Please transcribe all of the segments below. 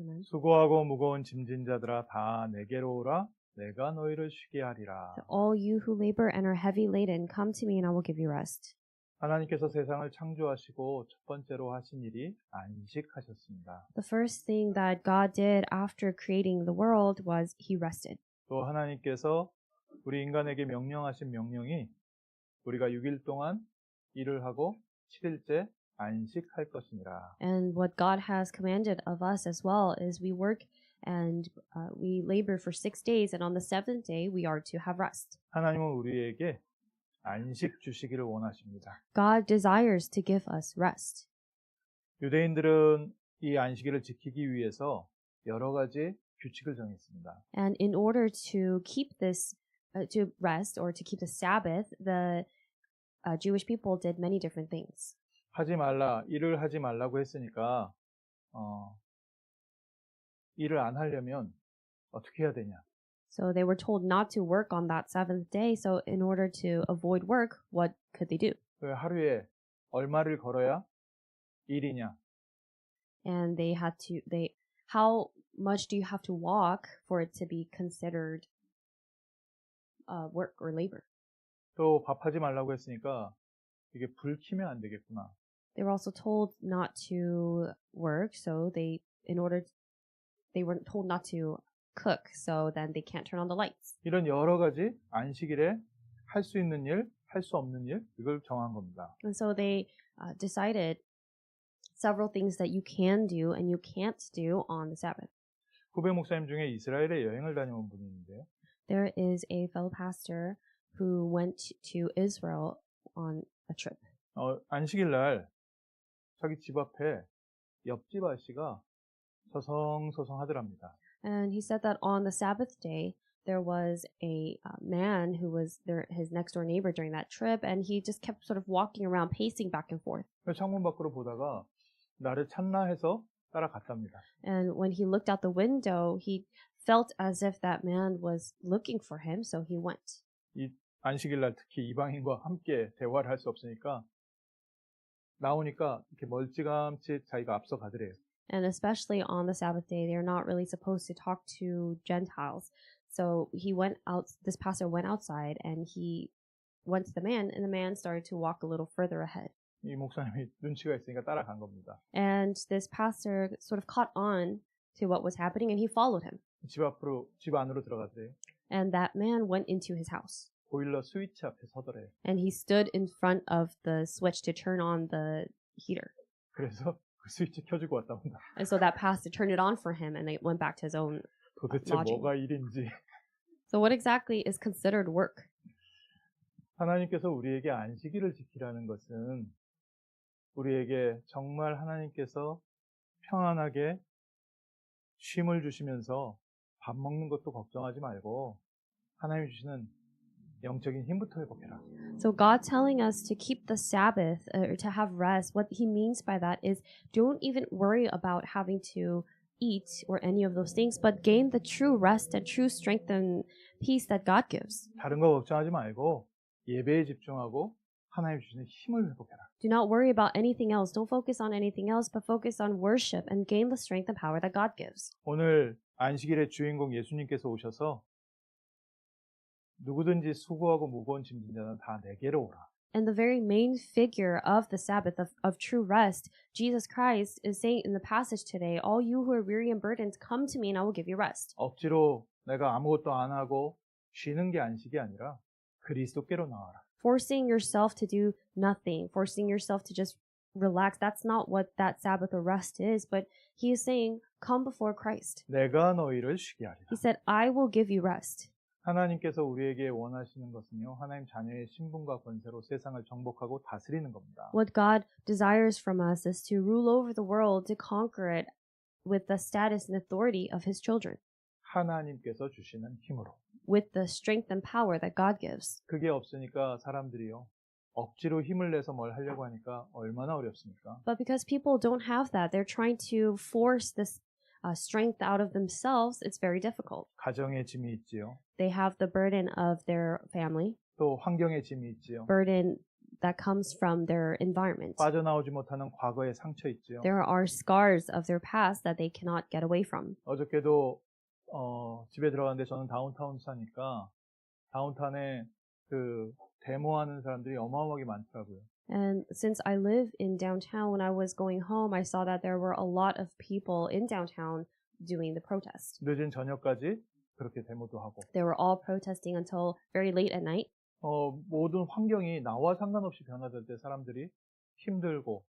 Amen. 수고하고 무거운 짐진 자들아 다 내게로 오라 내가 너희를 쉬게 하리라. So all you who labor and are heavy laden, come to me and I will give you rest. 하나님께서 세상을 창조하시고 첫 번째로 하신 일이 안식하셨습니다. The first thing that God did after creating the world was he rested. 또 하나님께서 우리 인간에게 명령하신 명령이 우리가 6일 동안 일을 하고 7일째 안식할 것이니라. And what God has commanded of us as well is we work and we labor for 6 days, and on the 7th day we are to have rest. 하나님은 우리에게 안식 주시기를 원하십니다. God desires to give us rest. 유대인들은 이 안식일을 지키기 위해서 여러 가지 규칙을 정했습니다. And in order to keep this, to rest or to keep the Sabbath, the Jewish people did many different things. 하지 말라, 일을 하지 말라고 했으니까 일을 안 하려면 어떻게 해야 되냐? So they were told not to work on that 7th day. So in order to avoid work, what could they do? 하루에 얼마를 걸어야 일이냐? And they had to, how much do you have to walk for it to be considered work or labor? 또 밥하지 말라고 했으니까 이게 불 켜면 안 되겠구나. They were also told not to work, so they were told not to cook, so then they can't turn on the lights. 이런 여러 가지 안식일에 할 수 있는 일, 할 수 없는 일, 이걸 정한 겁니다. And so they decided several things that you can do and you can't do on the Sabbath. 후배 목사님 중에 이스라엘에 여행을 다녀온 분이 있는데요. There is a fellow pastor who went to Israel on a trip. 안식일 날 자기 집 앞에 옆집 아저씨가 서성서성 하더랍니다. And he said that on the Sabbath day, there was a man who was there, his next door neighbor during that trip, and he just kept sort of walking around, pacing back and forth. 창문 밖으로 보다가 나를 찾나 해서 따라갔답니다. And when he looked out the window, he felt as if that man was looking for him, so he went. 이 안식일 날 특히 이방인과 함께 대화를 할 수 없으니까 나오니까 이렇게 멀찌감치 자기가 앞서 가더래요. And especially on the Sabbath day, they're not really supposed to talk to Gentiles. So he went out, this pastor went outside and he went to the man, and the man started to walk a little further ahead. 이 목사님이 눈치가 있으니까 따라간 겁니다. And this pastor sort of caught on to what was happening and he followed him. 집 안으로 들어가더래요. And that man went into his house. 보일러 스위치 앞에 서더래요. And he stood in front of the switch to turn on the heater. 그래서 그 스위치 켜주고 왔답니다. And so that pastor turned it on for him and they went back to his own 도대체 lodging. 뭐가 일인지. So what exactly is considered work? 하나님께서 우리에게 안식일을 지키라는 것은 우리에게 정말 하나님께서 평안하게 쉼을 주시면서 밥 먹는 것도 걱정하지 말고 하나님 주시는 영적인 힘부터 회복해라. So God telling us to keep the Sabbath or to have rest, what he means by that is don't even worry about having to eat or any of those things, but gain the true rest and true strength and peace that God gives. 다른 거 걱정하지 말고 예배에 집중하고 하나님 주시는 힘을 회복해라. Do not worry about anything else. Don't focus on anything else, but focus on worship and gain the strength and power that God gives. 오늘 안식일의 주인공 예수님께서 오셔서 누구든지 수고하고 무거운 짐진 자는 다 내게로 오라. And the very main figure of the Sabbath, of true rest, Jesus Christ is saying in the passage today, all you who are weary and burdened, come to me and I will give you rest. 억지로 내가 아무것도 안 하고 쉬는 게 안식이 아니라 그리스도께로 나와라. Forcing yourself to do nothing, forcing yourself to just relax, that's not what that Sabbath or rest is, but he is saying, come before Christ. 내가 너희를 쉬게 하리라. He said, I will give you rest. 하나님께서 우리에게 원하시는 것은요, 하나님 자녀의 신분과 권세로 세상을 정복하고 다스리는 겁니다. What God desires from us is to rule over the world, to conquer it with the status and authority of his children. 하나님께서 주시는 힘으로. With the strength and power that God gives. 그게 없으니까 사람들이요, 억지로 힘을 내서 뭘 하려고 하니까 얼마나 어렵습니까? But because people don't have that, they're trying to force this strength out of themselves, it's very difficult. 가정의 짐이 있지요. They have the burden of their family, 또 환경의 짐이 있지요. burden that comes from their environment. 빠져나오지 못하는 과거의 상처 있지요. There are scars of their past that they cannot get away from. 어저께도 집에 들어갔는데 저는 다운타운 사니까 다운타운에 그 데모하는 사람들이 어마어마하게 많더라고요. And since I live in downtown, when I was going home, I saw that there were a lot of people in downtown doing the protest. 늦은 저녁까지 그렇게 데모도 하고. They were all protesting until very late at night. 모든 환경이 나와 상관없이 변화될 때 사람들이 힘들고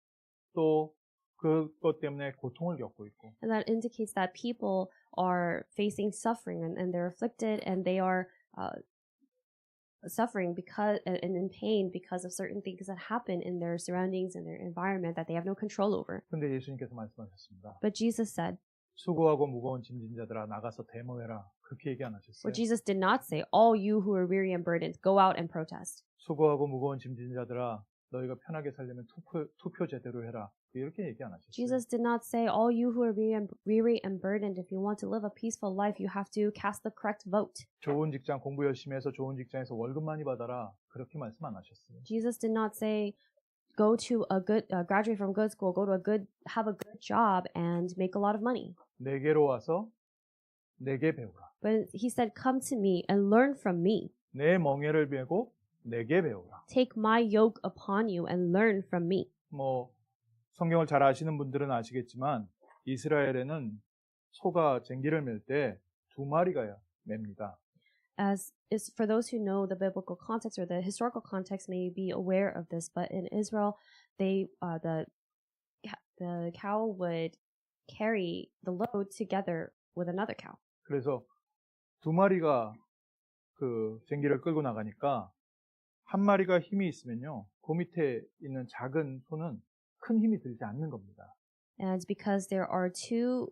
또 그것 때문에 고통을 겪고 있고. And that indicates that people are facing suffering and they're afflicted and they are suffering because and in pain because of certain things that happen in their surroundings and their environment that they have no control over. 근데 예수님께서 말씀하셨습니다. But Jesus said, 수고하고 무거운 짐진 자들아 나가서 데모해라. 그렇게 얘기 안 하셨어요. well, Jesus did not say, all you who are weary and burdened, go out and protest. 수고하고 무거운 짐진 자들아 너희가 편하게 살려면 투표 제대로 해라. 이렇게 얘기 안 하셨어요. Jesus did not say, all you who are weary and burdened, if you want to live a peaceful life, you have to cast the correct vote. 좋은 직장 공부 열심히 해서 좋은 직장에서 월급 많이 받아라. 그렇게 말씀 안 하셨어요. Jesus did not say, go to a good, graduate from good school, have a good job and make a lot of money. 내게로 와서 내게 배우라. But he said, come to me and learn from me. 내 멍에를 메고 내게 배우라. Take my yoke upon you and learn from me. 성경을 잘 아시는 분들은 아시겠지만 이스라엘에는 소가 쟁기를 맬 때 2마리가 맵니다. As is for those who know the biblical context or the historical context may be aware of this, but in Israel, the cow would carry the load together with another cow. 그래서 2마리가 그 쟁기를 끌고 나가니까 한 마리가 힘이 있으면요, 그 밑에 있는 작은 소는 큰 힘이 들지 않는 겁니다. And because there are two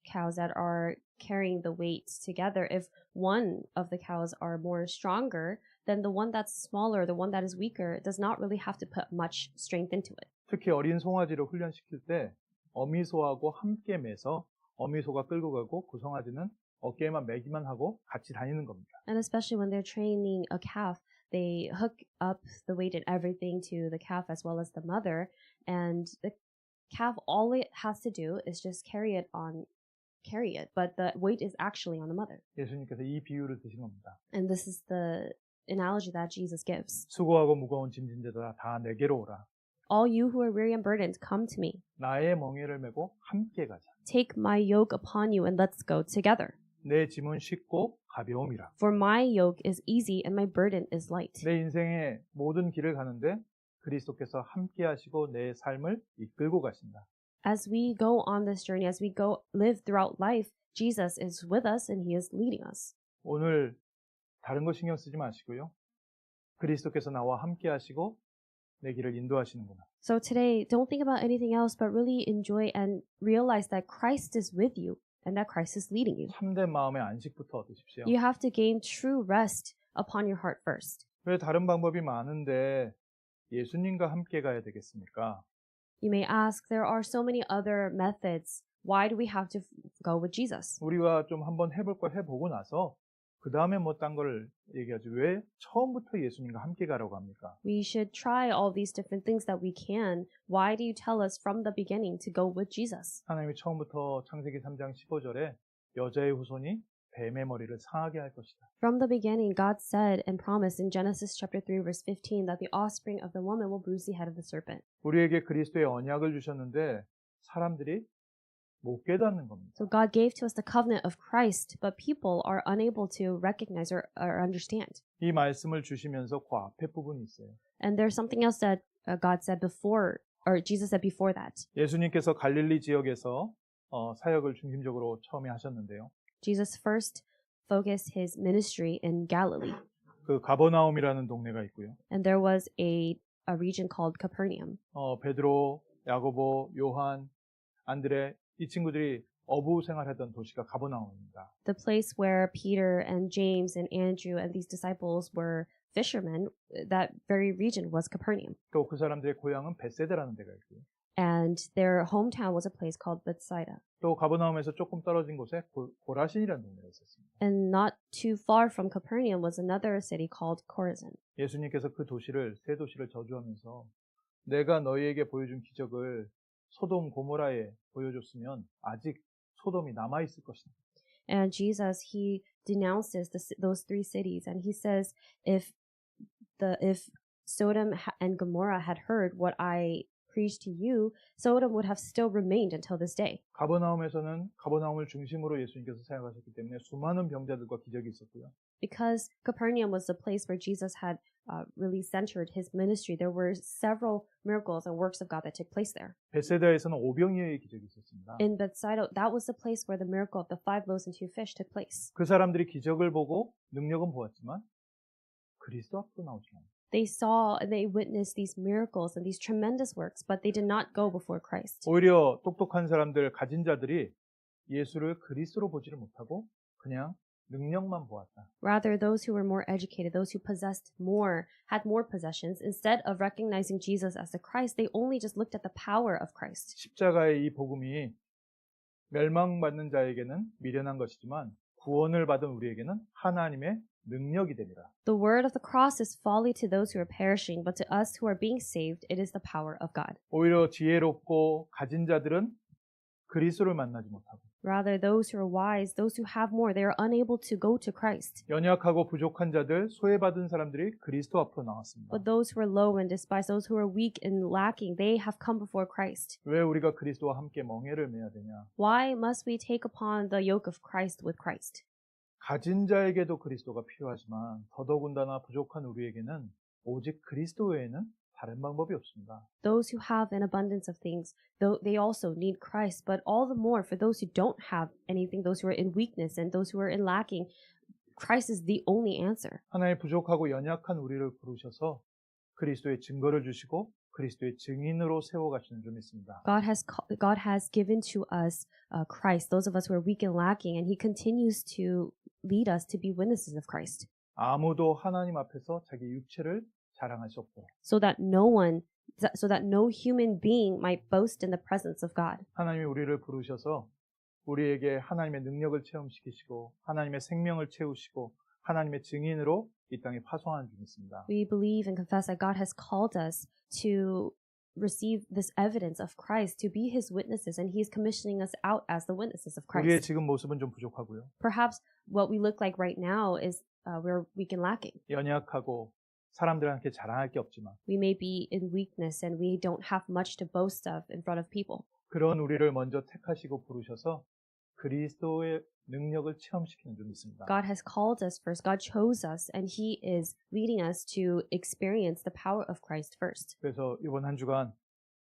cows that are carrying the weights together, if one of the cows are more stronger, then the one that's smaller, the one that is weaker, does not really have to put much strength into it. 특히 어린 송아지를 훈련시킬 때 어미소하고 함께 매서 어미소가 끌고 가고 그 송아지는 어깨에만 매기만 하고 같이 다니는 겁니다. And especially when they're training a calf, they hook up the weight and everything to the calf as well as the mother, and the calf, all it has to do is just carry it, but the weight is actually on the mother. 예수님께서 이 비유를 드신 겁니다. And this is the analogy that Jesus gives. 수고하고 무거운 짐진 자들아 다 내게로 오라. All you who are weary and burdened, come to me. 나의 멍에를 메고 함께 가자. Take my yoke upon you and let's go together. 내 짐은 쉽고 가벼움이라. For my yoke is easy and my burden is light. 내 인생의 모든 길을 가는데 그리스도께서 함께 하시고 내 삶을 이끌고 가신다. As we go on this journey, as we go live throughout life, Jesus is with us and he is leading us. 오늘 다른 거 신경 쓰지 마시고요. 그리스도께서 나와 함께 하시고 내 길을 인도하시는구나. So today, don't think about anything else, but really enjoy and realize that Christ is with you and that Christ is leading you. 참된 마음의 안식부터 얻으십시오. You have to gain true rest upon your heart first. 왜 다른 방법이 많은데 예수님과 함께 가야 되겠습니까? You may ask, there are so many other methods. Why do we have to go with Jesus? 우리가 좀 한번 해볼 거 해보고 나서 그 다음에 뭐 딴 걸 얘기하지. 왜 처음부터 예수님과 함께 가라고 합니까? We should try all these different things that we can. Why do you tell us from the beginning to go with Jesus? 하나님이 처음부터 창세기 3장 15절에 여자의 후손이 뱀의 머리를 상하게 할 것이다. From the beginning, God said and promised in Genesis chapter 3 verse 15 that the offspring of the woman will bruise the head of the serpent. 우리에게 그리스도의 언약을 주셨는데 사람들이 못 깨닫는 겁니다. So God gave to us the covenant of Christ, but people are unable to recognize or understand. 이 말씀을 주시면서 그 앞에 부분이 있어요. And there's something else that God said before, or Jesus said before that. 예수님께서 갈릴리 지역에서 사역을 중심적으로 처음에 하셨는데요. Jesus first focused his ministry in Galilee. 그 가버나움이라는 동네가 있고요. And there was a region called Capernaum. 베드로, 야고보, 요한, 안드레 이 친구들이 어부 생활하던 도시가 가버나움입니다. The place where Peter and James and Andrew and these disciples were fishermen, that very region was Capernaum. 또 그 사람들의 고향은 벳세다라는 데가 있고요. And their hometown was a place called Bethsaida. 또 가버나움에서 조금 떨어진 곳에 고라신이라는 동네가 있었습니다. And not too far from Capernaum was another city called Chorazin. 예수님께서 그 도시를 세 도시를 저주하면서 내가 너희에게 보여준 기적을 소돔 고모라에 보여줬으면 아직 소돔이 남아 있을 것이다. And Jesus, he denounces those three cities, and he says, if Sodom and Gomorrah had heard what I preached to you, Sodom would have still remained until this day. 가버나움에서는 가버나움을 중심으로 예수님께서 사역하셨기 때문에 수많은 병자들과 기적이 있었고요. Because Capernaum was the place where Jesus had really centered his ministry, there were several miracles and works of God that took place there. 베세다에서는 오병이어의 기적이 있었습니다. In Bethsaida, that was the place where the miracle of the 5 loaves and 2 fish took place. 그 사람들이 기적을 보고 능력은 보았지만 그리스도 앞으로 나오지 않아요. They saw and they witnessed these miracles and these tremendous works, but they did not go before Christ. 오히려 똑똑한 사람들, 가진 자들이 예수를 그리스도로 보지를 못하고 그냥 능력만 보았다. Rather, those who were more educated, those who possessed more, had more possessions, instead of recognizing Jesus as the Christ, they only just looked at the power of Christ. 십자가의 이 복음이 멸망받는 자에게는 미련한 것이지만 구원을 받은 우리에게는 하나님의 능력이 되리라. The word of the cross is folly to those who are perishing, but to us who are being saved, it is the power of God. 오히려 지혜롭고 가진 자들은 그리스도를 만나지 못하고 Rather, those who are wise, those who have more, they are unable to go to Christ. 연약하고 부족한 자들, 소외받은 사람들이 그리스도 앞으로 나왔습니다. But those who are low and despised, those who are weak and lacking, they have come before Christ. 왜 우리가 그리스도와 함께 멍에를 매야 되냐? Why must we take upon the yoke of Christ with Christ? 가진 자에게도 그리스도가 필요하지만 더더군다나 부족한 우리에게는 오직 그리스도 외에는 다른 방법이 없습니다. Those who have an abundance of things, though they also need Christ, but all the more for those who don't have anything, those who are in weakness and those who are in lacking, Christ is the only answer. 하나님 부족하고 연약한 우리를 부르셔서 그리스도의 증거를 주시고 그리스도의 증인으로 세워가시는 줄 믿습니다. God has given to us Christ, those of us who are weak and lacking, and He continues to lead us to be witnesses of Christ. 아무도 하나님 앞에서 자기 육체를 자랑할 수 없도록. So that no human being might boast in the presence of God. 하나님이 우리를 부르셔서 우리에게 하나님의 능력을 체험시키시고 하나님의 생명을 채우시고 하나님의 증인으로 이 땅에 파송하는 줄 믿습니다. We believe and confess that God has called us to receive this evidence of Christ, to be His witnesses, and He is commissioning us out as the witnesses of 우리의 Christ. 지금 모습은 좀 부족하고요. Perhaps what we look like right now is we're weak and lacking. 연약하고 사람들한테 자랑할 게 없지만 We may be in weakness and we don't have much to boast of in front of people. 그런 우리를 먼저 택하시고 부르셔서 그리스도의 능력을 체험시키는 줄 믿습니다. God has called us first. God chose us, and He is leading us to experience the power of Christ first. 그래서 이번 한 주간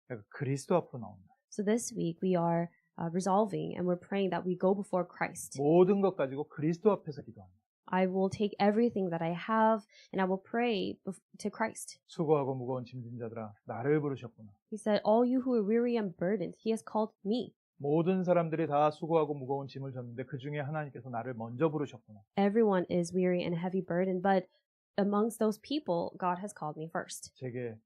내가 그리스도 앞으로 나온다. So this week we are resolving and we're praying that we go before Christ. 모든 것 가지고 그리스도 앞에서 기도합니다. I will take everything that I have and I will pray to Christ. 수고하고 무거운 짐진 자들아 나를 부르셨구나. He said, all you who are weary and burdened, He has called me. 모든 사람들이 다 수고하고 무거운 짐을 졌는데 그 중에 하나님께서 나를 먼저 부르셨구나. Everyone is weary and heavy burdened, but amongst those people, God has called me first. 제게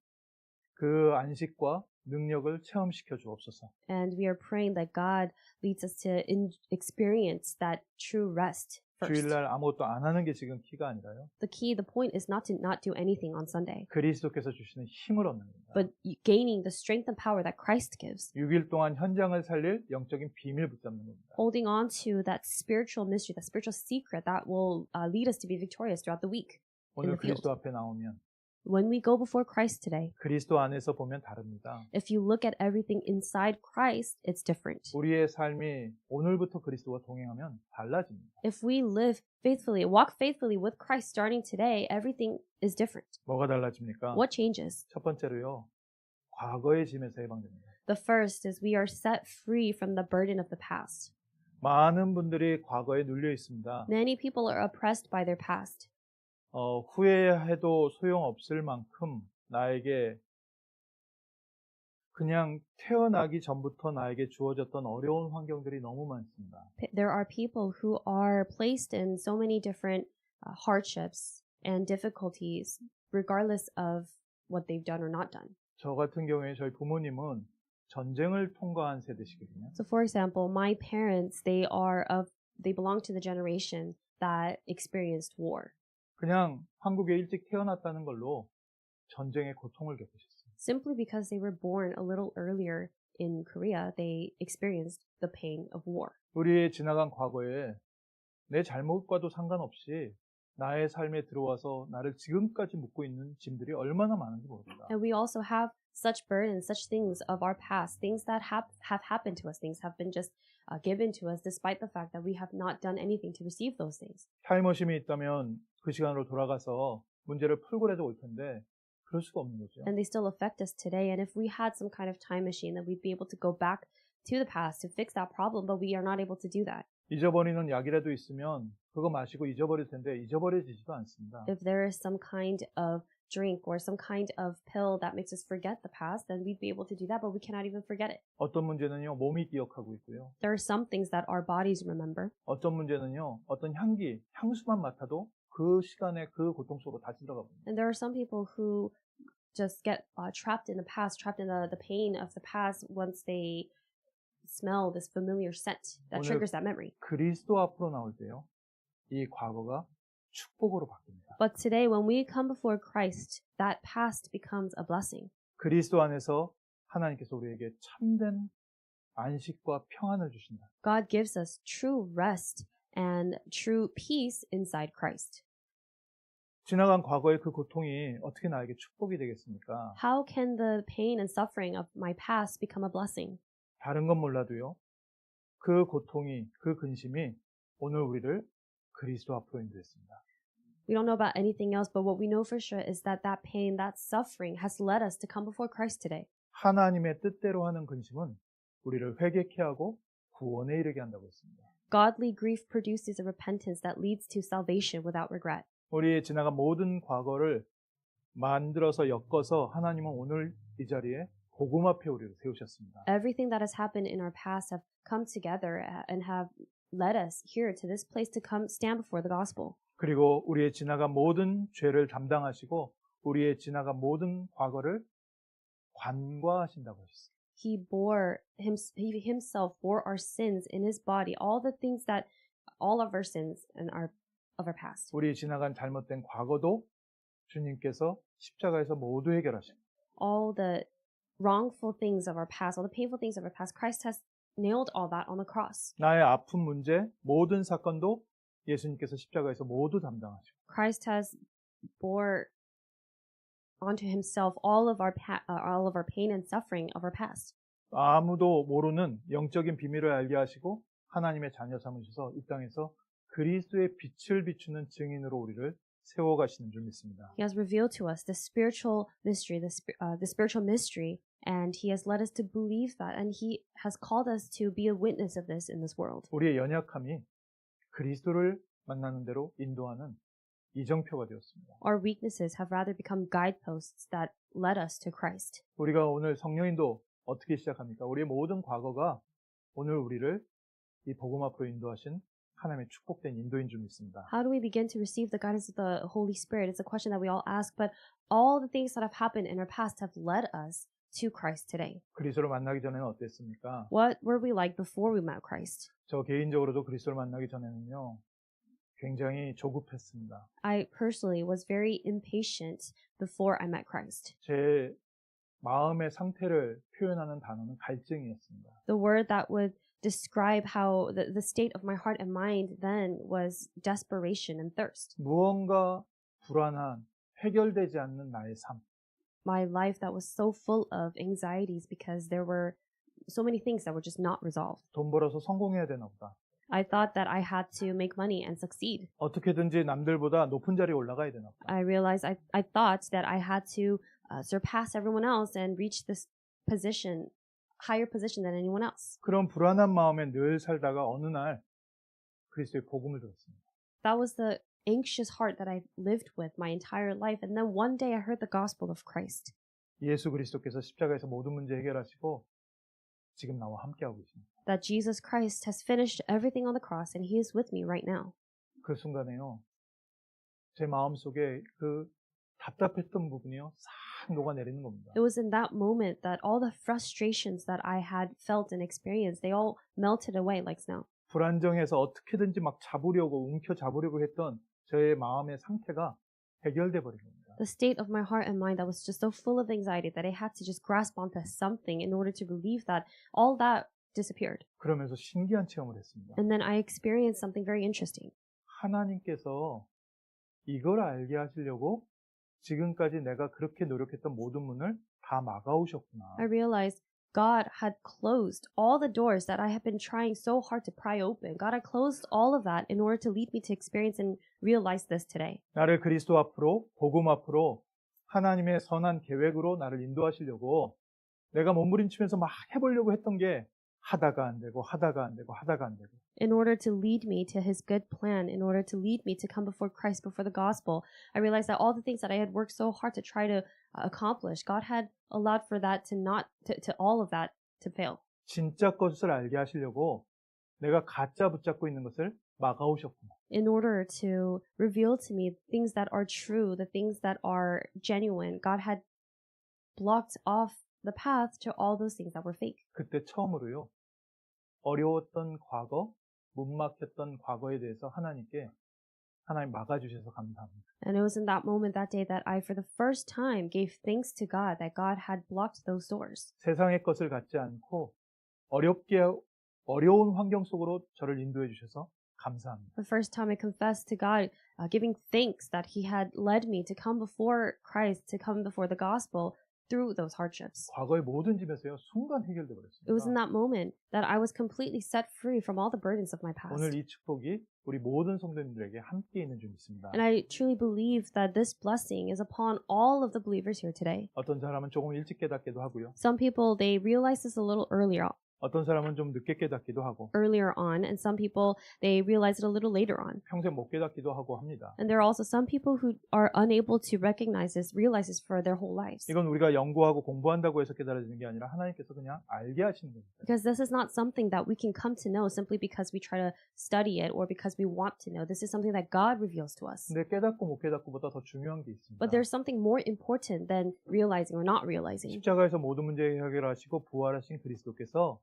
그 안식과 능력을 체험시켜 주옵소서. And we are praying that God leads us to experience that true rest first. 주일날 아무것도 안 하는 게 지금 키가 아니라요. The point is not to not do anything on Sunday, 그리스도께서 주시는 힘을 얻는 겁니다. but gaining the strength and power that Christ gives. 6일 동안 현장을 살릴 영적인 비밀 붙잡는 겁니다. Holding on to that spiritual mystery, that spiritual secret that will lead us to be victorious throughout the week. 오늘 the field. 그리스도 앞에 나오면 When we go before Christ today, 그리스도 안에서 보면 다릅니다. if you look at everything inside Christ, it's different. 우리의 삶이 오늘부터 그리스도와 동행하면 달라집니다. If we live faithfully, walk faithfully with Christ starting today, everything is different. 뭐가 달라집니까? What changes? 첫 번째로요. 과거의 짐에서 해방됩니다. The first is we are set free from the burden of the past. 많은 분들이 과거에 눌려 있습니다. Many people are oppressed by their past. 후회해도 소용없을 만큼 나에게 그냥 태어나기 전부터 나에게 주어졌던 어려운 환경들이 너무 많습니다. There are people who are placed in so many different hardships and difficulties regardless of what they've done or not done. 저 같은 경우에 저희 부모님은 전쟁을 통과한 세대시거든요. So for example, my parents, they belong to the generation that experienced war. 그냥 한국에 일찍 태어났다는 걸로 전쟁의 고통을 겪으셨어요. Simply because they were born a little earlier in Korea, they experienced the pain of war. 우리의 지나간 과거에 내 잘못과도 상관없이 나의 삶에 들어와서 나를 지금까지 묶고 있는 짐들이 얼마나 많은지 모릅니다. And we also have such burdens, such things of our past, things that have happened to us, things have been just given to us despite the fact that we have not done anything to receive those things. 타임머신이 있다면 그 시간으로 돌아가서 문제를 풀고라도 올 텐데 그럴 수가 없는 거죠. And they still affect us today. And if we had some kind of time machine, then we'd be able to go back to the past to fix that problem, but we are not able to do that. 잊어버리는 약이라도 있으면 그거 마시고 잊어버릴 텐데 잊어버려지지도 않습니다. If there is some kind of drink or some kind of pill that makes us forget the past, then we'd be able to do that, but we cannot even forget it. 어떤 문제는요, 몸이 기억하고 있고요. There are some things that our bodies remember. 어떤 문제는요, 어떤 향수만 맡아도 그 시간에 그 고통 속으로 다시 들어가 봅니다. And there are some people who just get trapped in the past, trapped in the pain of the past once they smell this familiar scent that triggers that memory. 그리스도 앞으로 나올 때요, 이 과거가 축복으로 바뀝니다. But today, when we come before Christ, that past becomes a blessing. 그리스도 안에서 하나님께서 우리에게 참된 안식과 평안을 주신다. God gives us true rest and true peace inside Christ. 지나간 과거의 그 고통이 어떻게 나에게 축복이 되겠습니까? How can the pain and suffering of my past become a blessing? 다른 건 몰라도요, 그 고통이, 그 근심이 오늘 우리를 그리스도 앞으로 인도했습니다. We don't know about anything else, but what we know for sure is that that pain, that suffering has led us to come before Christ today. 하나님의 뜻대로 하는 근심은 우리를 회개케 하고 구원에 이르게 한다고 했습니다. Godly grief produces a repentance that leads to salvation without regret. 우리의 지나간 모든 과거를 만들어서 엮어서 하나님은 오늘 이 자리에 복음 앞에 우리를 세우셨습니다. Everything that has happened in our past have come together and have led us here to this place to come stand before the gospel. 그리고 우리의 지나간 모든 죄를 담당하시고 우리의 지나간 모든 과거를 관과하신다고 하셨어요. He himself bore our sins in his body, all of our sins and of our past. 우리 지나간 잘못된 과거도 주님께서 십자가에서 모두 해결하시고 All the wrongful things of our past, all the painful things of our past, Christ has nailed all that on the cross. 나의 아픈 문제, 모든 사건도 예수님께서 십자가에서 모두 담당하시고 Christ has bore onto himself all of our pain and suffering of our past. 아무도 모르는 영적인 비밀을 알게 하시고 하나님의 자녀 삼으셔서 이 땅에서 그리스도의 빛을 비추는 증인으로 우리를 세워가시는 줄 믿습니다. He has revealed to us the spiritual mystery, the spiritual mystery, and he has led us to believe that, and he has called us to be a witness of this in this world. 우리의 연약함이 그리스도를 만나는 대로 인도하는 이정표가 되었습니다. Our weaknesses have rather become guideposts that led us to Christ. 우리가 오늘 성령인도 어떻게 시작합니까? 우리의 모든 과거가 오늘 우리를 이 복음 앞으로 인도하신 하나님의 축복된 인도인 줄 믿습니다. How do we begin to receive the guidance of the Holy Spirit? It's a question that we all ask, but all the things that have happened in our past have led us to Christ today. 그리스도를 만나기 전에는 어땠습니까? What were we like before we met Christ? 저 개인적으로도 그리스도를 만나기 전에는요, 굉장히 조급했습니다. I personally was very impatient before I met Christ. 제 마음의 상태를 표현하는 단어는 갈증이었습니다. The word that would describe how the state of my heart and mind then was desperation and thirst. 무언가 불안한, 해결되지 않는 나의 삶. My life that was so full of anxieties because there were so many things that were just not resolved. 돈 벌어서 성공해야 되나 보다. I thought that I had to make money and succeed. 어떻게든지 남들보다 높은 자리에 올라가야 되나 보다. I realized I thought that I had to surpass everyone else and reach this position, higher position than anyone else. 그런 불안한 마음에 늘 살다가 어느 날 그리스도의 복음을 들었습니다. That was the anxious heart that I lived with my entire life. And then one day I heard the gospel of Christ. 예수 그리스도께서 십자가에서 모든 문제 해결하시고 지금 나와 함께하고 있습니다. That Jesus Christ has finished everything on the cross and he is with me right now. 그 순간에요. 제 마음속에 그 답답했던 부분이요, 싹 녹아내리는 겁니다. It was in that moment that all the frustrations that I had felt and experienced, they all melted away like snow. 불안정해서 어떻게든지 막 잡으려고, 움켜잡으려고 했던 저의 마음의 상태가 해결돼 버린 겁니다. The state of my heart and mind that was just so full of anxiety that I had to just grasp onto something in order to relieve that, all that disappeared. 그러면서 신기한 체험을 했습니다. And then I experienced something very interesting. 하나님께서 이걸 알게 하시려고 지금까지 내가 그렇게 노력했던 모든 문을 다 막아오셨구나. I realized God had closed all the doors that I had been trying so hard to pry open. God had closed all of that in order to lead me to experience and realize this today. 나를 그리스도 앞으로, 복음 앞으로 하나님의 선한 계획으로 나를 인도하시려고 내가 몸부림치면서 막 해보려고 했던 게 하다가 안 되고 하다가 안 되고 하다가 안 되고 In order to lead me to his good plan, in order to lead me to come before Christ, before the gospel, I realized that all the things that I had worked so hard to try to accomplish, God had allowed for that to all of that to fail. 진짜 것을 알게 하시려고 내가 가짜 붙잡고 있는 것을 막아오셨구나. In order to reveal to me things that are true, the things that are genuine, God had blocked off the path to all those things that were fake. 그때 처음으로요. 어려웠던 과거, 못 막혔던 과거에 대해서 하나님 막아주셔서 감사합니다. And it was in that moment that day that I, for the first time, gave thanks to God that God had blocked those doors. 세상의 것을 갖지 않고 어려운 환경 속으로 저를 인도해 주셔서 감사합니다. The first time I confessed to God, giving thanks that He had led me to come before Christ, to come before the gospel through those hardships. 과거의 모든 짐에서요, 순간 해결돼 It was in 버렸습니다. that moment that I was completely set free from all the burdens of my 오늘 past. 이 축복이 우리 모든 성도님들에게 함께 있는 줄 믿습니다. And I truly believe that this blessing is upon all of the believers here today. 어떤 사람은 조금 일찍 깨닫기도 하고요. Some people, they realize this a little 어떤 사람은 좀 늦게 깨닫기도 하고 earlier on, and some people, they realize it a little later on. 평생 못 깨닫기도 하고 합니다. And there are also some people who are unable to realize this for their whole lives. 이건 우리가 연구하고 공부한다고 해서 깨달아지는 게 아니라 하나님께서 그냥 알게 하시는 겁니다. Because this is not something that we can come to know simply because we try to study it or because we want to know. This is something that God reveals to us. 근데 깨닫고 못 깨닫고보다 더 중요한 게 있습니다. But there's something more important than realizing or not realizing. 십자가에서 모든 문제 해결하시고 부활하신 그리스도께서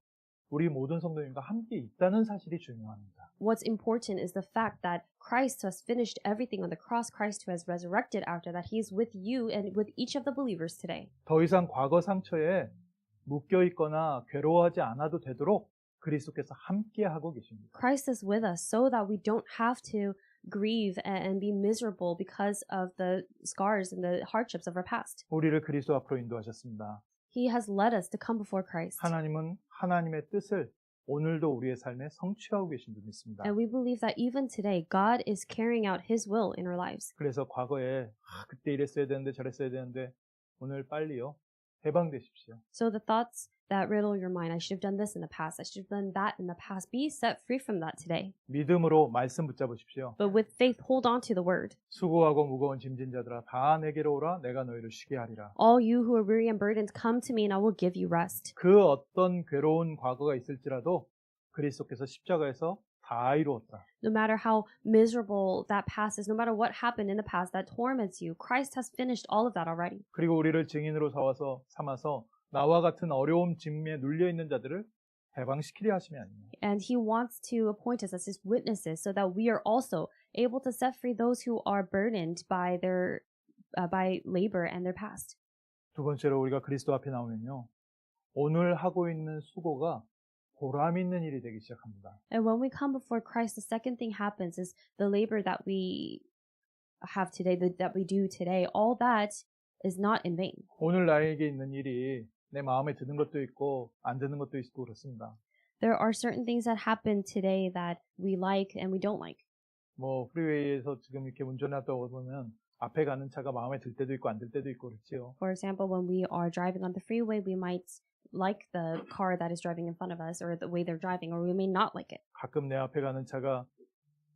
우리 모든 성도님과 함께 있다는 사실이 중요합니다. What's important is the fact that Christ has finished everything on the cross. Christ who has resurrected after that. He is with you and with each of the believers today. 더 이상 과거 상처에 묶여 있거나 괴로워하지 않아도 되도록 그리스도께서 함께 하고 계십니다. Christ is with us so that we don't have to grieve and be miserable because of the scars and the hardships of our past. 우리를 그리스도 앞으로 인도하셨습니다. He has led us to come before Christ. 하나님은 하나님의 뜻을 오늘도 우리의 삶에 성취하고 계신 줄 믿습니다. And we believe that even today, God is carrying out His will in our lives. 그래서 과거에 그때 이랬어야 되는데 저랬어야 되는데 오늘 빨리요 해방되십시오. So the thoughts that riddle your mind, I should have done this in the past, I should have done that in the past, be set free from that today. 믿음으로 말씀 붙잡으십시오. But with faith, hold on to the word. 수고하고 무거운 짐진 자들아 다 내게로 오라 내가 너희를 쉬게 하리라. All you who are weary and burdened, come to me and I will give you rest. 그 어떤 괴로운 과거가 있을지라도 그리스도께서 십자가에서 다 이루었다. No matter how miserable that past is, no matter what happened in the past that torments you, Christ has finished all of that already. 그리고 우리를 증인으로 삼아서 나와 같은 어려움 짐에 눌려 있는 자들을 해방시키려 하심이 아니냐. And He wants to appoint us as His witnesses so that we are also able to set free those who are burdened by their by labor and their past. 두 번째로 우리가 그리스도 앞에 나오면요. 오늘 하고 있는 수고가 보람 있는 일이 되기 시작합니다. And when we come before Christ, the second thing happens is the labor that we have today, that we do today, all that is not in vain. 오늘 나에게 있는 일이 내 마음에 드는 것도 있고 안 드는 것도 있고 그렇습니다. There are certain things that happen today that we like and we don't like. 뭐 프리웨이에서 지금 이렇게 운전하다 보면 앞에 가는 차가 마음에 들 때도 있고 안 들 때도 있고 그렇지요. For example, when we are driving on the freeway, we might like the car that is driving in front of us or the way they're driving, or we may not like it. 가끔 내 앞에 가는 차가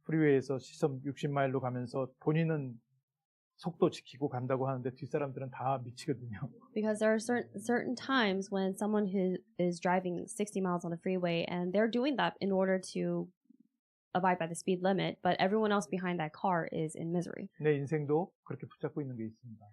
프리웨이에서 시속 60마일로 가면서 본인은 속도 지키고 간다고 하는데 뒷사람들은 다 미치거든요. Because there are certain times when someone who is driving 60 miles on the freeway and they're doing that in order to abide by the speed limit, but everyone else behind that car is in misery. 내 인생도 그렇게 붙잡고 있는 게 있습니다.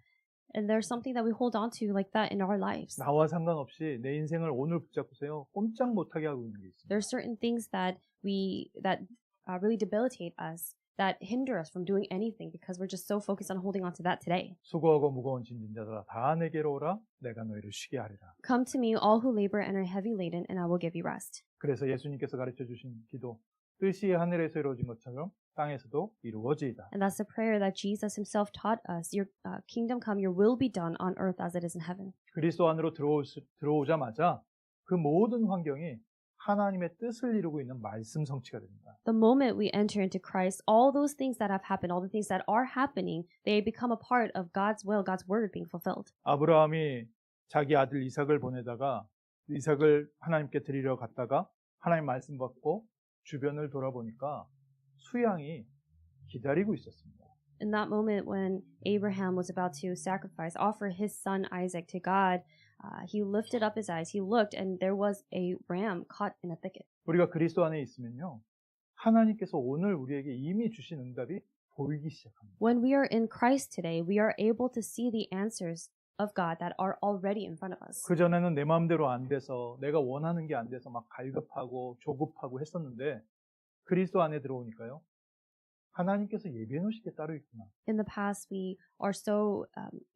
And there's something that we hold on to like that in our lives. 나와 상관없이 내 인생을 오늘 붙잡고서요 꼼짝 못하게 하고 있는 게 있습니다. There's certain things that really debilitate us, that hinder us from doing anything because we're just so focused on holding on to that today. 수고하고 무거운 짐진 자들아 다 내게로 오라 내가 너희를 쉬게 하리라. Come to me, all who labor and are heavy laden, and I will give you rest. 그래서 예수님께서 가르쳐 주신 기도 뜻이 하늘에서 이루어진 것처럼 땅에서도 이루어지이다. And that's the prayer that Jesus himself taught us. Your kingdom come, your will be done on earth as it is in heaven. 그리스도 안으로 들어오자마자 그 모든 환경이 하나님의 뜻을 이루고 있는 말씀 성취가 됩니다. The moment we enter into Christ, all those things that have happened, all the things that are happening, they become a part of God's will, God's word being fulfilled. 아브라함이 자기 아들 이삭을 보내다가 이삭을 하나님께 드리러 갔다가 하나님 말씀 받고 주변을 돌아보니까 수양이 기다리고 있었습니다. In that moment when Abraham was about to offer his son Isaac to God, he lifted up his eyes, he looked, and there was a ram caught in a thicket. 우리가 그리스도 안에 있으면요, 하나님께서 오늘 우리에게 이미 주신 응답이 보이기 시작합니다. When we are in Christ today, we are able to see the answers of God that are already in front of us. 그 전에는 내 마음대로 안 돼서 내가 원하는 게 안 돼서 막 갈급하고 조급하고 했었는데 그리스도 안에 들어오니까요. 하나님께서 예비해 놓으실 게 따로 있구나. In the past, we are so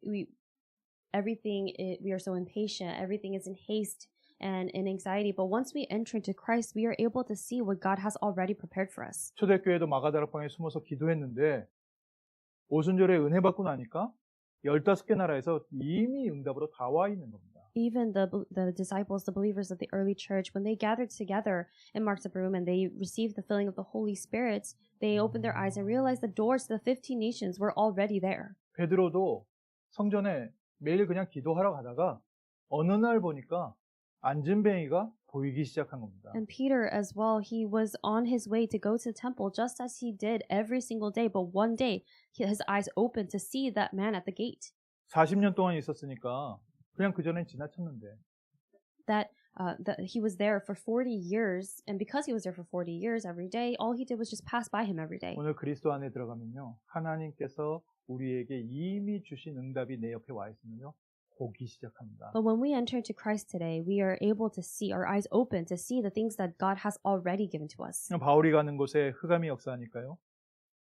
we are so impatient. Everything is in haste and in anxiety. But once we enter into Christ, we are able to see what God has already prepared for us. 초대교회도 마가다락방에 숨어서 기도했는데 오순절에 은혜 받고 나니까 15개 나라에서 이미 응답으로 다 와 있는 겁니다. Even the disciples, the believers of the early church, when they gathered together in Mark's upper room and they received the filling of the Holy Spirit, they opened their eyes and realized the doors to the 15 nations were already there. 베드로도 성전에 매일 그냥 기도하러 가다가 어느 날 보니까 안진뱅이가 보이기 시작한 겁니다. And Peter as well, he was on his way to go to the temple just as he did every single day, but one day his eyes opened to see that man at the gate. 40년 동안 있었으니까 그냥 그전엔 지나쳤는데 That he was there for 40 years, and because he was there for 40 years every day, all he did was just pass by him every day. 오늘 그리스도 안에 들어가면요. 하나님께서 우리에게 이미 주신 응답이 내 옆에 와 있으면요. 보기 시작합니다. But when we enter into Christ today, we are able to see, our eyes open to see the things that God has already given to us. 바울이 가는 곳에 흑암이 역사하니까요.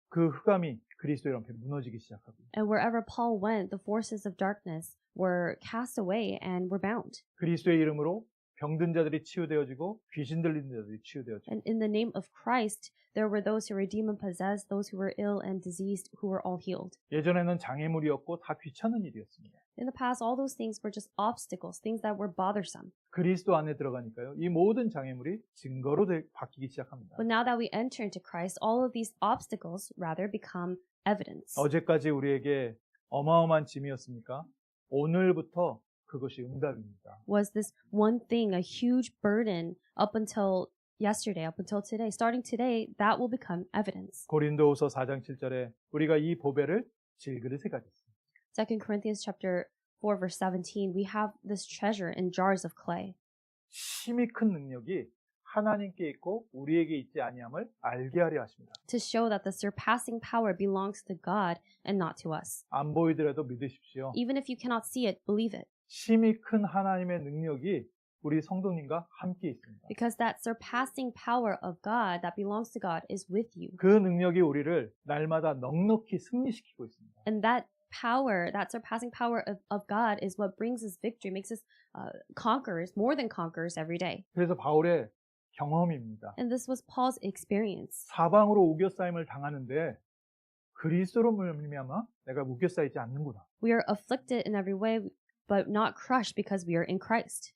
그 흑암이 그리스도의 앞에 무너지기 시작하고. And wherever Paul went, the forces of darkness were cast away and were bound. 그리스도의 이름으로 병든 자들이 치유되어지고 귀신 들린 자들이 치유되어지고. And in the name of Christ, there were those who were demon-possessed, those who were ill and diseased, who were all healed. 예전에는 장애물이었고 다 귀찮은 일이었습니다. In the past, all those things were just obstacles, things that were bothersome. 그리스도 안에 들어가니까요. 이 모든 장애물이 증거로 바뀌기 시작합니다. But now that we enter into Christ, all of these obstacles rather become evidence. 어제까지 우리에게 어마어마한 짐이었습니까? 오늘부터 그것이 응답입니다. Was this one thing a huge burden up until yesterday, up until today? Starting today, that will become evidence. 고린도후서 4장 7절에 우리가 이 보배를 질그릇에 가졌습니다. 2 Corinthians chapter 4 verse 17, we have this treasure in jars of clay. 심히 큰 능력이 하나님께 있고 우리에게 있지 아니함을 알게 하려 하십니다. To show that the surpassing power belongs to God and not to us. 안 보이더라도 믿으십시오. Even if you cannot see it, believe it. 심히 큰 하나님의 능력이 우리 성도님과 함께 있습니다. Because that surpassing power of God that belongs to God is with you. 그 능력이 우리를 날마다 넉넉히 승리시키고 있습니다. And that power, that surpassing power of God is what brings us victory, makes us conquerors, more than conquerors every day. 그래서 바울의 경험입니다. And this was Paul's experience. 사방으로 우겨싸임을 당하는데 그리스도로 말미암아 내가 우겨싸이지 않는구나. We are afflicted in every way, but not crushed because we are in Christ.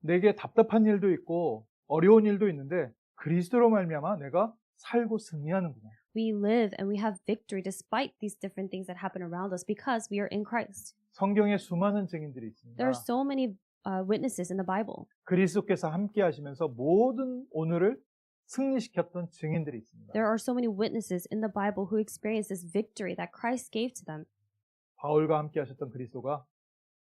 내게 답답한 일도 있고 어려운 일도 있는데 그리스도로 말미암아 내가 살고 승리하는구나. We live and we have victory despite these different things that happen around us because we are in Christ. 성경에 수많은 증인들이 있습니다. There are so many witnesses in the Bible. 그리스도께서 함께 하시면서 모든 오늘을 승리시켰던 증인들이 있습니다. There are so many witnesses in the Bible who experienced this victory that Christ gave to them. 바울과 함께 하셨던 그리스도가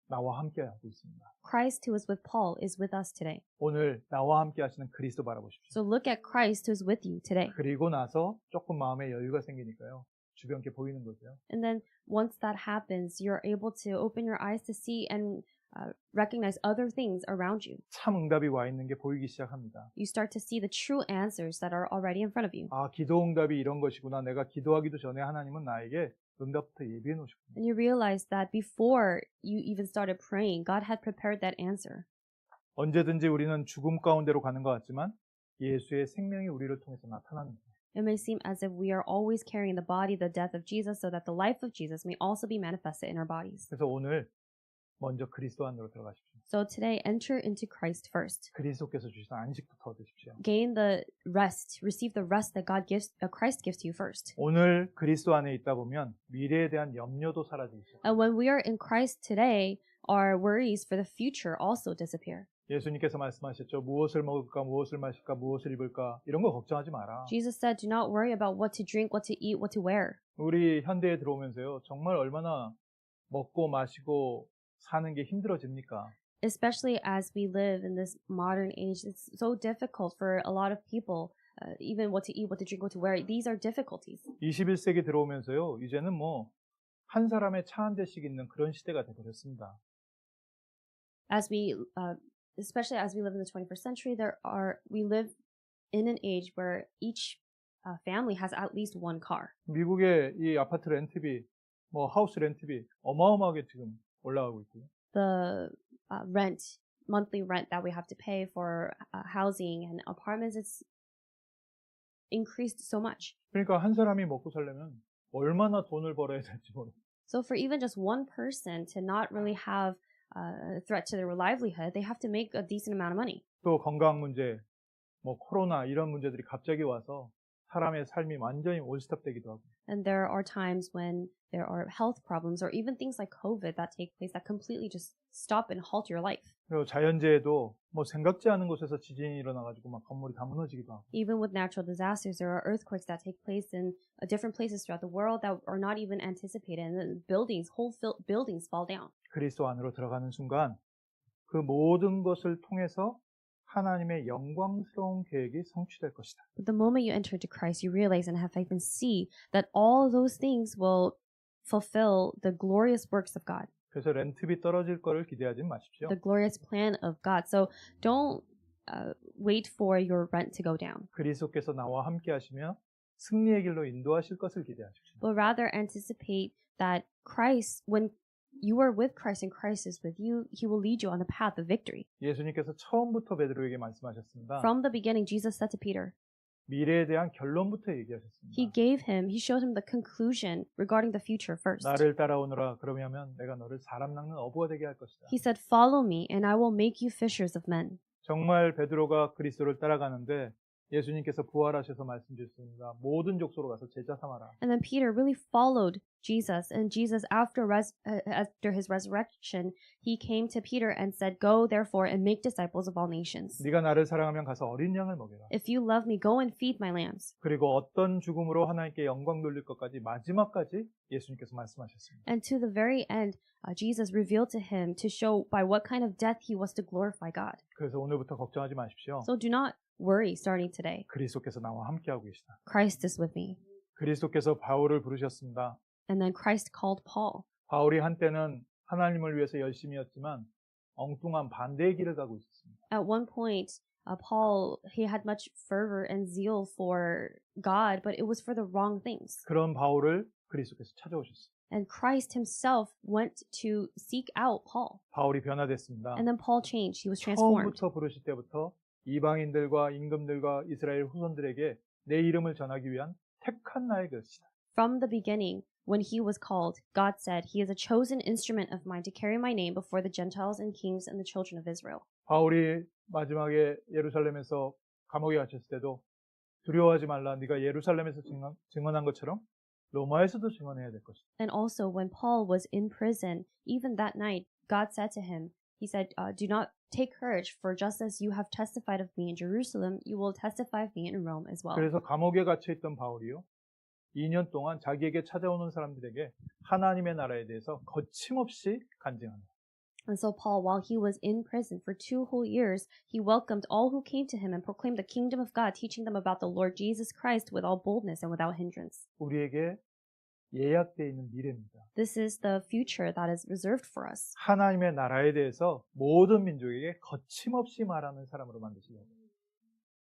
나와 함께 하고 있습니다. Christ who is with Paul is with us today. 오늘 나와 함께 하시는 그리스도 바라보십시오. So look at Christ who is with you today. 그리고 나서 조금 마음에 여유가 생기니까요. 주변께 보이는 거죠. And then once that happens, you're able to open your eyes to see and recognize other things around you. 참 응답이 와 있는 게 보이기 시작합니다. You start to see the true answers that are already in front of you. 아, 기도 응답이 이런 것이구나. 내가 기도하기도 전에 하나님은 나에게 응답부터 예비해 놓으셨구나. And you realize that before you even started praying, God had prepared that answer. 언제든지 우리는 죽음 가운데로 가는 것 같지만 예수의 생명이 우리를 통해서 나타나는 거예요. It may seem as if we are always carrying the body, the death of Jesus, so that the life of Jesus may also be manifested in our bodies. 그래서 오늘 먼저 그리스도 안으로 들어가십시오. So today, enter into Christ first. 그리스도께서 주신 안식부터 얻으십시오. Gain the rest, receive the rest that Christ gives to you first. 오늘 그리스도 안에 있다 보면 미래에 대한 염려도 사라지죠. And when we are in Christ today, our worries for the future also disappear. 예수님께서 말씀하셨죠. 무엇을 먹을까, 무엇을 마실까, 무엇을 입을까 이런 거 걱정하지 마라. Jesus said, do not worry about what to drink, what to eat, what to wear. 우리 현대에 들어오면서요. 정말 얼마나 먹고 마시고 사는 게 힘들어집니까? Especially as we live in this modern age, it's so difficult for a lot of people, even what to eat, what to drink, what to wear. These are difficulties. 21세기 들어오면서요. 이제는 뭐 한 사람의 차 한 대씩 있는 그런 시대가 되어버렸습니다. As we, especially as we live in the 21st century, we live in an age where each family has at least one car. 미국의 이 아파트 렌트비, 뭐 하우스 렌트비 어마어마하게 지금 올라가고 있고요. The monthly rent that we have to pay for housing and apartments, it's increased so much. 그러니까 한 사람이 먹고 살려면 얼마나 돈을 벌어야 될지 모르겠어요. So for even just one person to not really have a threat to their livelihood, they have to make a decent amount of money. 또 건강 문제, 뭐 코로나 이런 문제들이 갑자기 와서 사람의 삶이 완전히 올스톱되기도 하고. And there are times when there are health problems or even things like COVID that take place that completely just stop and halt your life. 그리고 자연재해도 뭐 생각지 않은 곳에서 지진이 일어나가지고 막 건물이 다 무너지기도 하고. Even with natural disasters, there are earthquakes that take place in different places throughout the world that are not even anticipated, and then whole buildings fall down. 그리스도 안으로 들어가는 순간 그 모든 것을 통해서 하나님의 영광스러운 계획이 성취될 것이다. But the moment you enter into Christ, you realize and have faith and see that all those things will fulfill the glorious works of God. 그래서 렌트비 떨어질 거를 기대하지 마십시오. The glorious plan of God. So don't wait for your rent to go down. 그리스도께서 나와 함께 하시며 승리의 길로 인도하실 것을 기대하십시오. But rather anticipate that Christ, when you are with Christ and Christ is with you, He will lead you on the path of victory. 예수님께서 처음부터 베드로에게 말씀하셨습니다. From the beginning, Jesus said to Peter, 미래에 대한 결론부터 얘기하셨습니다. He showed him the conclusion regarding the future first. 나를 따라오너라 그러면 내가 너를 사람 낚는 어부가 되게 할 것이다. He said, Follow me, and I will make you fishers of men. 정말 베드로가 그리스도를 따라가는데 예수님께서 부활하셔서 말씀 주셨습니다. 모든 족속으로 가서 제자 삼아라. And then Peter really followed Jesus, and Jesus, after his resurrection, he came to Peter and said, Go therefore and make disciples of all nations. 네가 나를 사랑하면 가서 어린 양을 먹여라. If you love me, go and feed my lambs. 그리고 어떤 죽음으로 하나님께 영광 돌릴 것까지 마지막까지 예수님께서 말씀하셨습니다. And to the very end, Jesus revealed to him to show by what kind of death he was to glorify God. 그래서 오늘부터 걱정하지 마십시오. So do not worry starting today. 그리스도께서 나와 함께하고 계시다. Christ is with me. 그리스도께서 바울을 부르셨습니다. And then Christ called Paul. 바울이 한때는 하나님을 위해서 열심히였지만 엉뚱한 반대의 길을 가고 있었습니다. At one point, Paul, he had much fervor and zeal for God, but it was for the wrong things. 그런 바울을 그리스도께서 찾아오셨어요. And Christ himself went to seek out Paul. 바울이 변화됐습니다. And then Paul changed. He was transformed. 처음부터 부르실 때부터 이방인들과 임금들과 이스라엘 후손들에게 내 이름을 전하기 위한 택한 나의 것이다. From the beginning, when he was called, God said, He is a chosen instrument of mine to carry my name before the Gentiles and kings and the children of Israel. 바울이 마지막에 예루살렘에서 감옥에 갇혔을 때도 두려워하지 말라. 네가 예루살렘에서 증언한 것처럼 로마에서도 증언해야 될 것이다. And also, when Paul was in prison, even that night, God said to him, He said, do not take courage, for just as you have testified of me in Jerusalem, you will testify of me in Rome as well. 그래서 감옥에 갇혀있던 바울이요. 2년 동안 자기에게 찾아오는 사람들에게 하나님의 나라에 대해서 거침없이 간증합니다. And so Paul, while he was in prison for 2 whole years, he welcomed all who came to him and proclaimed the kingdom of God, teaching them about the Lord Jesus Christ with all boldness and without hindrance. 우리에게 예약되어 있는 미래입니다. This is the future that is reserved for us. 하나님의 나라에 대해서 모든 민족에게 거침없이 말하는 사람으로 만드시려고.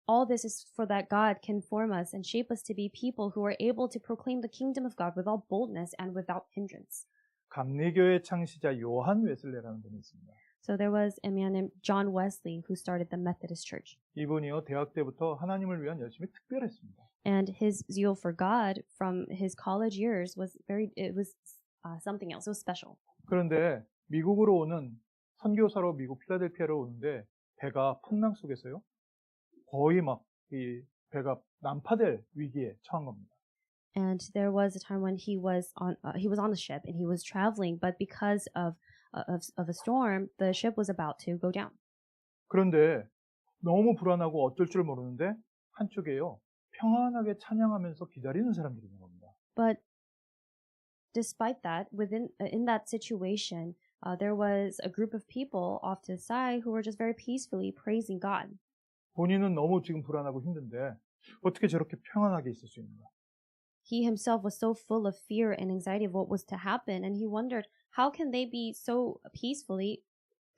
All this is for that God can form us and shape us to be people who are able to proclaim the kingdom of God with all boldness and without hindrance. 감리교의 창시자 요한 웨슬레라는 분이 있습니다. So there was a man named John Wesley who started the Methodist Church. 이분이요 대학 때부터 하나님을 위한 열심이 특별했습니다. And his zeal for God from his college years was something else. It was special. 그런데 미국으로 오는 선교사로 미국 필라델피아로 오는데 배가 풍랑 속에서요. 거의 막 이 배가 난파될 위기에 처한 겁니다. And there was a time when he was on the ship and he was traveling, but because of a storm, the ship was about to go down. 그런데 너무 불안하고 어쩔 줄 모르는데 한쪽에요. 평안하게 찬양하면서 기다리는 사람들이 있는 겁니다. But despite that, in that situation, there was a group of people off to the side who were just very peacefully praising God. 본인은 너무 지금 불안하고 힘든데 어떻게 저렇게 평안하게 있을 수 있는가? He himself was so full of fear and anxiety of what was to happen, and he wondered how can they be so peacefully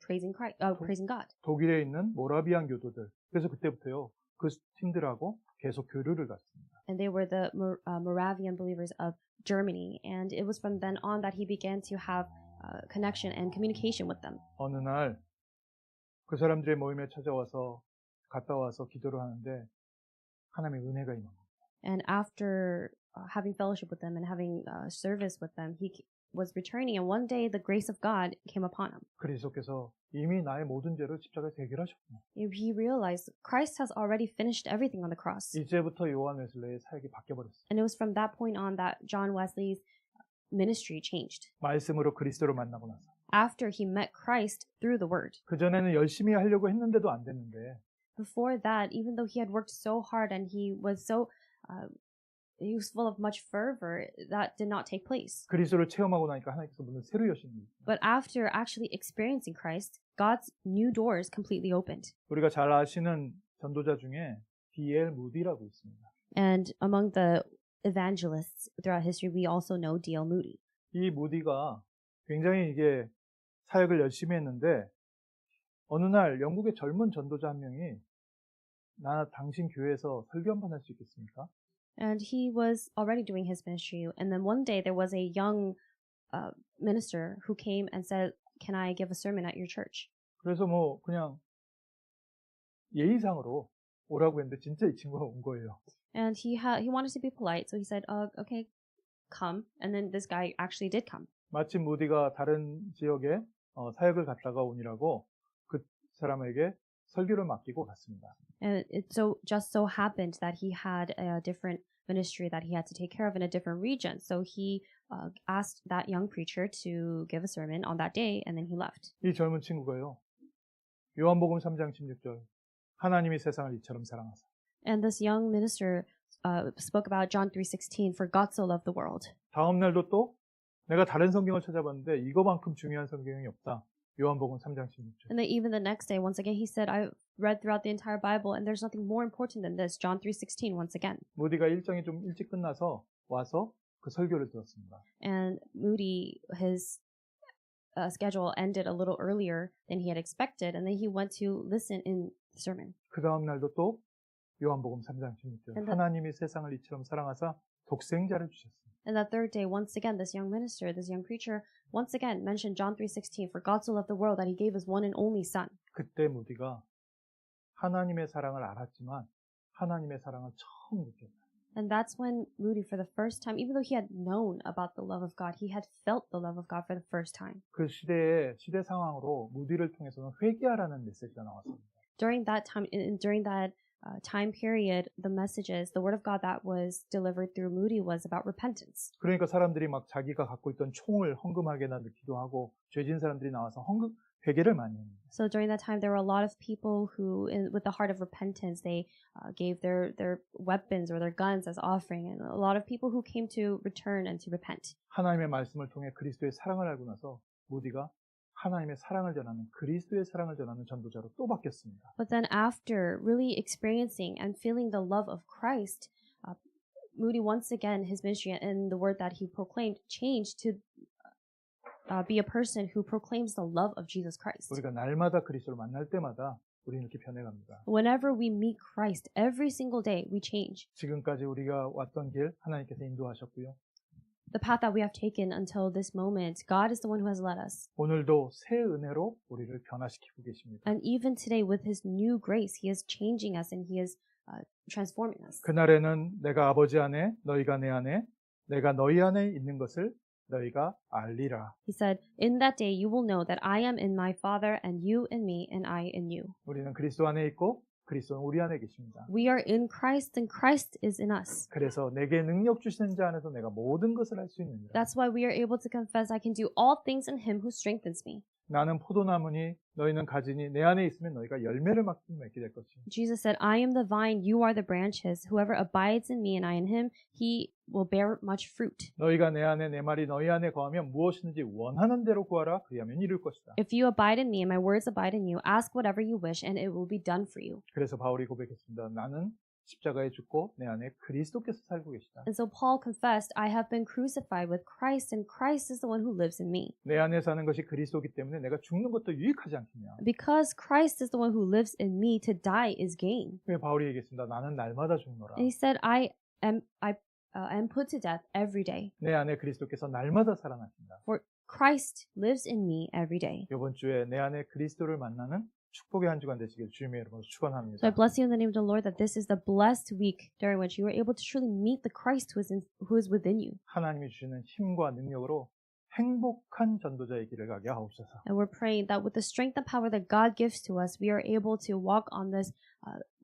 praising God. 독일에 있는 모라비안 교도들. 그래서 그때부터요 그 팀들하고 계속 교류를 갖습니다. And they were the Moravian believers of Germany, and it was from then on that he began to have connection and communication with them. 어느 날 그 사람들의 모임에 찾아와서 갔다 와서 기도를 하는데 하나님의 은혜가 임한 겁니다. And after having fellowship with them and having service with them, he was returning, and one day the grace of God came upon him. 그리스도께서 이미 나의 모든 죄를 십자가에서 해결하셨구나. He realized Christ has already finished everything on the cross. 이제부터 요한 웨슬레의 사역이 바뀌어버렸어요. And it was from that point on that John Wesley's ministry changed. 말씀으로 그리스도를 만나고 나서. After he met Christ through the Word. 그전에는 열심히 하려고 했는데도 안 됐는데. Before that, even though he had worked so hard and he was full of much fervor, that did not take place. 그리스도를 체험하고 나니까 하나님께서 문을 새로 여십니다. But after actually experiencing Christ, God's new doors completely opened. 우리가 잘 아시는 전도자 중에 D.L. 무디라고 있습니다. And among the evangelists throughout history, we also know D.L. Moody. 이 무디가 굉장히 이게 사역을 열심히 했는데 어느 날 영국의 젊은 전도자 한 명이 나 당신 교회에서 설교 한 번 할 수 있겠습니까? And he was already doing his ministry. And then one day there was a young minister who came and said, "Can I give a sermon at your church?" 그래서 뭐 그냥 예의상으로 오라고 했는데 진짜 이 친구가 온 거예요. And he wanted to be polite, so he said, "Okay, come." And then this guy actually did come. 마침 무디가 다른 지역에 사역을 갔다가 오니라고 그 사람에게 설교를 맡기고 갔습니다. And it just so happened that he had a different ministry that he had to take care of in a different region. So he asked that young preacher to give a sermon on that day, and then he left. 이 젊은 친구가요. 요한복음 3장 16절 하나님이 세상을 이처럼 사랑하사. And this young minister spoke about John 3:16, for God so loved the world. 다음 날도 또 내가 다른 성경을 찾아봤는데 이거만큼 중요한 성경이 없다. 요한복음 3장 16절. And then even the next day, once again, he said, I read throughout the entire Bible, and there's nothing more important than this. John 3:16, once again. 무디가 일정이 좀 일찍 끝나서 와서 그 설교를 들었습니다. And Moody, his schedule ended a little earlier than he had expected, and then he went to listen in the sermon. 그 다음 날도 또 요한복음 3장 16절. 하나님이 세상을 이처럼 사랑하사 독생자를 주셨습니다. And that third day, once again, this young minister, this young preacher, once again mentioned John 3:16, for God so loved the world that he gave his one and only son. 그때 무디가 하나님의 사랑을 알았지만 하나님의 사랑을 처음 느꼈다. And that's when Moody, for the first time, even though he had known about the love of God, he had felt the love of God for the first time. 그 시대 상황으로 무디를 통해서는 회개하라는 메시지가 나왔습니다. During that time period, the messages, the word of God that was delivered through Moody was about repentance. 그러니까 사람들이 막 자기가 갖고 있던 총을 헌금하게 넣기도 하고 죄진 사람들이 나와서 회개를 많이 합니다. So during that time, there were a lot of people who, with the heart of repentance, they gave their weapons or their guns as offering, and a lot of people who came to return and to repent. 하나님의 말씀을 통해 그리스도의 사랑을 알고 나서 무디가 하나님의 사랑을 전하는 그리스도의 사랑을 전하는 전도자로 또 바뀌었습니다. But then after really experiencing and feeling the love of Christ, Moody once again, his ministry and the word that he proclaimed changed to be a person who proclaims the love of Jesus Christ. 우리가 날마다 그리스도를 만날 때마다 우리는 이렇게 변해갑니다. Whenever we meet Christ, every single day we change. 지금까지 우리가 왔던 길 하나님께서 인도하셨고요. The path that we have taken until this moment, God is the one who has led us. 오늘도 새 은혜로 우리를 변화시키고 계십니다. And even today with his new grace, he is changing us and he is transforming us. 그날에는 내가 아버지 안에 너희가 내 안에 내가 너희 안에 있는 것을 너희가 알리라. He said, in that day you will know that I am in my Father and you in me and I in you. 우리는 그리스도 안에 있고 그리스도는 우리 안에 계십니다. We are in Christ and Christ is in us. 그래서 내게 능력 주시는 자 안에서 내가 모든 것을 할 수 있느니라. That's why we are able to confess I can do all things in him who strengthens me. 나는 포도나무니 너희는 가지니 내 안에 있으면 너희가 열매를 맺게 될 것이니. Jesus said, I am the vine, you are the branches. Whoever abides in me and I in him, he will bear much fruit. 너희가 내 안에 내 말이 너희 안에 거하면 무엇이든지 원하는 대로 구하라 그리하면 이룰 것이다. If you abide in me and my words abide in you, ask whatever you wish and it will be done for you. 그래서 바울이 고백했습니다. 나는 십자가에 죽고 내 안에 그리스도께서 살고 계시다. And so Paul confessed, I have been crucified with Christ and Christ is the one who lives in me. 내 안에 사는 것이 그리스도이기 때문에 내가 죽는 것도 유익하지 않겠냐. Because Christ is the one who lives in me, to die is gain. 왜 바울이 얘기했습니다. 나는 날마다 죽노라. And he said, I am put to death every day. 내 안에 그리스도께서 날마다 살아나신다. For Christ lives in me every day. 이번 주에 내 안에 그리스도를 만나는 축복의 한 주간 되시길 주님의 이름으로 축원합니다. So I bless you in the name of the Lord that this is the blessed week during which you are able to truly meet the Christ who is within you. 하나님이 주시는 힘과 능력으로 행복한 전도자의 길을 가게 하옵소서. And we're praying that with the strength and power that God gives to us, we are able to walk on this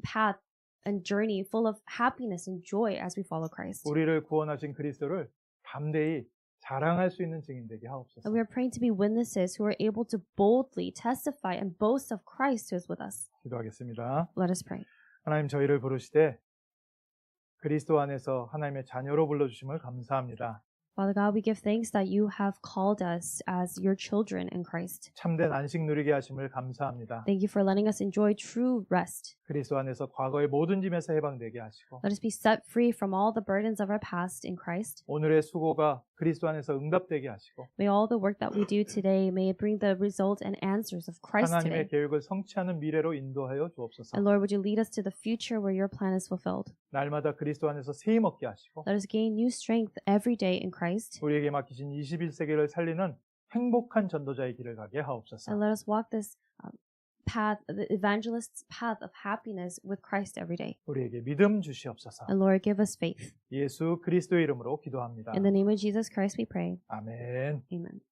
path and journey full of happiness and joy as we follow Christ. 우리를 구원하신 그리스도를 담대히 자랑할 수 있는 증인 되게 하옵소서. And we are praying to be witnesses who are able to boldly testify and boast of Christ who is with us. 기도하겠습니다. Let us pray. 하나님 저희를 부르시되 그리스도 안에서 하나님의 자녀로 불러주심을 감사합니다. Father God, we give thanks that you have called us as your children in Christ. 참된 안식 누리게 하심을 감사합니다. Thank you for letting us enjoy true rest. 그리스도 안에서 과거의 모든 짐에서 해방되게 하시고 Let us be set free from all the burdens of our past in Christ. 오늘의 수고가 그리스도 안에서 응답되게 하시고 May all the work that we do today, may it bring the result and answers of Christ 하나님의 today. 계획을 성취하는 미래로 인도하여 주옵소서. And Lord, would you lead us to the future where your plan is fulfilled? 날마다 그리스도 안에서 새 힘 얻게 하시고 Let us gain new strength every day in Christ. 우리에게 맡기신 21세기를 살리는 행복한 전도자의 길을 가게 And 하옵소서. let us walk this path, the evangelist's path of happiness with Christ every day. 우리에게 믿음 주시옵소서. And Lord, give us faith. 예수 그리스도의 이름으로 기도합니다. In the name of Jesus Christ we pray. 아멘. Amen.